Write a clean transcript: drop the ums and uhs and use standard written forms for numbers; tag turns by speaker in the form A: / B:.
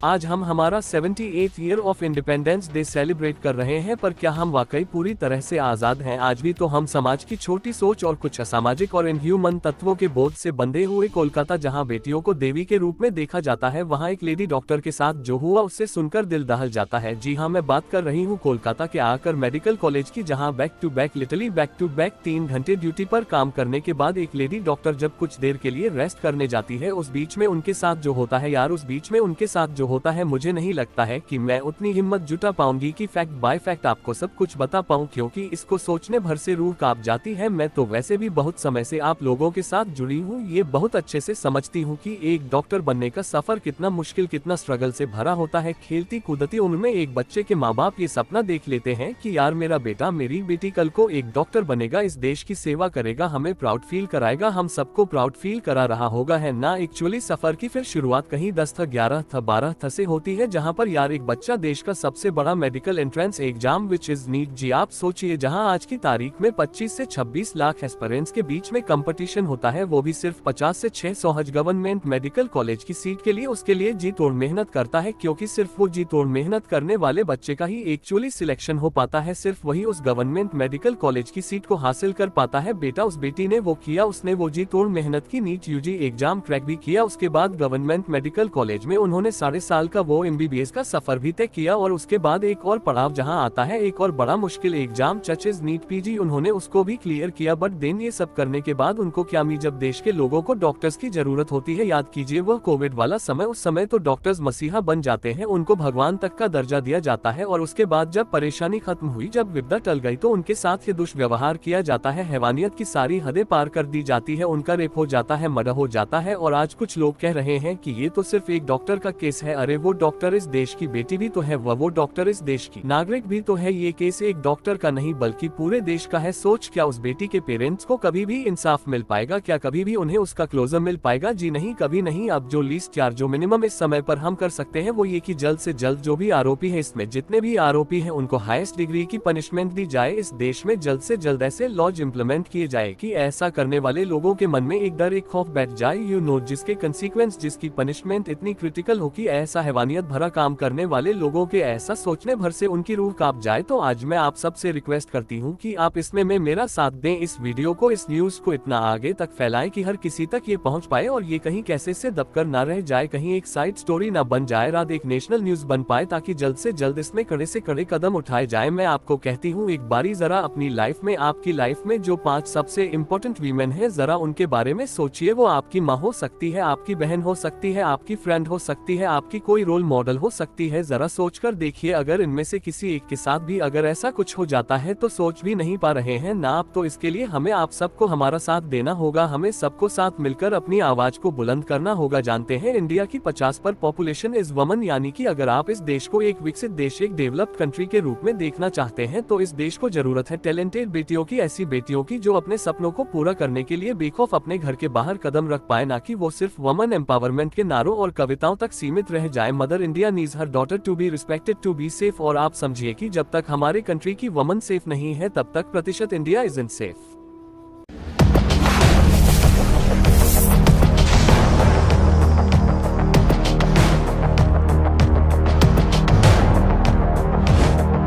A: आज हम हमारा 78th year of independence day celebrate कर रहे हैं, पर क्या हम वाकई पूरी तरह से आजाद हैं? आज भी तो हम समाज की छोटी सोच और कुछ असामाजिक और इनह्यूमन तत्वों के बोझ से बंधे हुए। कोलकाता, जहां बेटियों को देवी के रूप में देखा जाता है, वहां एक लेडी डॉक्टर के साथ जो हुआ उससे सुनकर दिल दहल जाता है। जी हाँ, मैं बात कर रही हूँ कोलकाता के आकर मेडिकल कॉलेज की, जहाँ बैक टू बैक 3 घंटे ड्यूटी पर काम करने के बाद एक लेडी डॉक्टर जब कुछ देर के लिए रेस्ट करने जाती है, उस बीच में उनके साथ जो होता है यार, उस बीच में उनके साथ जो होता है, मुझे नहीं लगता है कि मैं उतनी हिम्मत जुटा पाऊंगी कि फैक्ट बाय फैक्ट आपको सब कुछ बता पाऊं, क्योंकि इसको सोचने भर से रूह कांप जाती है। मैं तो वैसे भी बहुत समय से आप लोगों के साथ जुड़ी हूं, ये बहुत अच्छे से समझती हूं कि एक डॉक्टर बनने का सफर कितना मुश्किल, कितना स्ट्रगल से भरा होता है। खेलती कूदती उम्र में एक बच्चे के माँ बाप ये सपना देख लेते हैं कि यार मेरा बेटा, मेरी बेटी कल को एक डॉक्टर बनेगा, इस देश की सेवा करेगा, हमें प्राउड फील कराएगा, हम सबको प्राउड फील करा रहा होगा, है ना। एक्चुअली सफर की फिर शुरुआत कहीं 10 था, 11 था, 12 था से होती है, जहां पर यार एक बच्चा देश का सबसे बड़ा medical entrance exam which is NEET, जी आप सोचिए, जहां आज की तारीख में 25 से 26 लाख एस्पिरेंट्स के बीच में कंपटीशन होता है, वो भी सिर्फ 50 से 600 गवर्नमेंट मेडिकल कॉलेज की सीट के लिए। उसके लिए जी तोड़ मेहनत करता है, क्योंकि सिर्फ वो जी तोड़ मेहनत करने वाले बच्चे का ही एक्चुअली सिलेक्शन हो पाता है, सिर्फ वही उस गवर्नमेंट मेडिकल कॉलेज की सीट को हासिल कर पाता है। बेटा, उस बेटी ने वो किया, उसने वो जी तोड़ मेहनत की, नीट यूजी एग्जाम क्रैक भी किया, उसके बाद गवर्नमेंट मेडिकल कॉलेज में उन्होंने 3.5 साल का वो MBBS का सफर भी तय किया, और उसके बाद एक और पड़ाव जहां आता है, एक और बड़ा मुश्किल एग्जाम चचेज नीट PG, उन्होंने उसको भी क्लियर किया। बट देन ये सब करने के बाद उनको क्या मिला? जब देश के लोगों को डॉक्टर्स की जरूरत होती है, याद कीजिए वह कोविड वाला समय, उस समय तो डॉक्टर्स मसीहा बन जाते हैं, उनको भगवान तक का दर्जा दिया जाता है, और उसके बाद जब परेशानी खत्म हुई, जब विपदा टल गई, तो उनके साथ ये दुष्व्यवहार किया जाता है, हैवानियत की सारी हदें पार कर दी जाती है, उनका रेप हो जाता है, मर्डर हो जाता है। और आज कुछ लोग कह रहे हैं कि ये तो सिर्फ एक डॉक्टर का केस है। अरे वो डॉक्टर इस देश की बेटी भी तो है, वो डॉक्टर इस देश की नागरिक भी तो है। ये केस एक डॉक्टर का नहीं बल्कि पूरे देश का है। सोच, क्या उस बेटी के पेरेंट्स को कभी भी इंसाफ मिल पाएगा? क्या कभी भी उन्हें उसका क्लोजर मिल पाएगा? जी नहीं, कभी नहीं। अब जो लीस्ट यार, जो मिनिमम इस समय पर हम कर सकते हैं, वो ये कि जल्द से जल्द जो भी आरोपी है, इसमें जितने भी आरोपी हैं, उनको हाईएस्ट डिग्री की पनिशमेंट दी जाए। इस देश में जल्द से जल्द ऐसे लॉज इम्प्लीमेंट किए जाए कि ऐसा करने वाले लोगों के मन में एक डर, एक खौफ बैठ जाए, जिसके कंसीक्वेंस, जिसकी पनिशमेंट इतनी क्रिटिकल हो कि ऐसा हैवानियत भरा काम करने वाले लोगों के ऐसा सोचने भर से उनकी रूह कांप जाए। तो आज मैं आप सबसे रिक्वेस्ट करती हूँ कि आप इसमें में मेरा साथ दें, इस वीडियो को, इस न्यूज को इतना आगे तक फैलाएं कि हर किसी तक ये पहुँच पाए, और ये कहीं कैसे से दबकर ना रह जाए, कहीं एक साइड स्टोरी ना बन जाए, रात एक नेशनल न्यूज बन पाए, ताकि जल्द से जल्द इसमें कड़े से कड़े कदम उठाए जाए। मैं आपको कहती हूँ, एक बारी जरा अपनी लाइफ में, आपकी लाइफ में जो 5 सबसे इम्पोर्टेंट वीमेन है, जरा उनके बारे में सोचिए। वो आपकी माँ हो सकती है, आपकी बहन हो सकती है, आपकी फ्रेंड हो सकती है, आपकी कोई रोल मॉडल हो सकती है। जरा सोचकर देखिए, अगर इनमें से किसी एक के साथ भी अगर ऐसा कुछ हो जाता है तो सोच भी नहीं पा रहे हैं ना आप। तो इसके लिए हमें आप सबको हमारा साथ देना होगा, हमें सबको साथ मिलकर अपनी आवाज को बुलंद करना होगा। जानते हैं, इंडिया की 50% पर पॉपुलेशन इज वुमन, यानी कि अगर आप इस देश को एक विकसित देश, एक डेवलप्ड कंट्री के रूप में देखना चाहते हैं, तो इस देश को जरूरत है टैलेंटेड बेटियों की, ऐसी बेटियों की जो अपने सपनों को पूरा करने के लिए बेखौफ अपने घर के बाहर कदम रख पाए, ना कि वो सिर्फ वुमन एम्पावरमेंट के नारों और कविताओं तक सीमित रह जाए। मदर इंडिया नीड्स हर daughter to be respected, to be safe. और आप समझिए कि जब तक हमारे कंट्री की वुमन सेफ नहीं है, तब तक प्रतिशत इंडिया इजंट सेफ।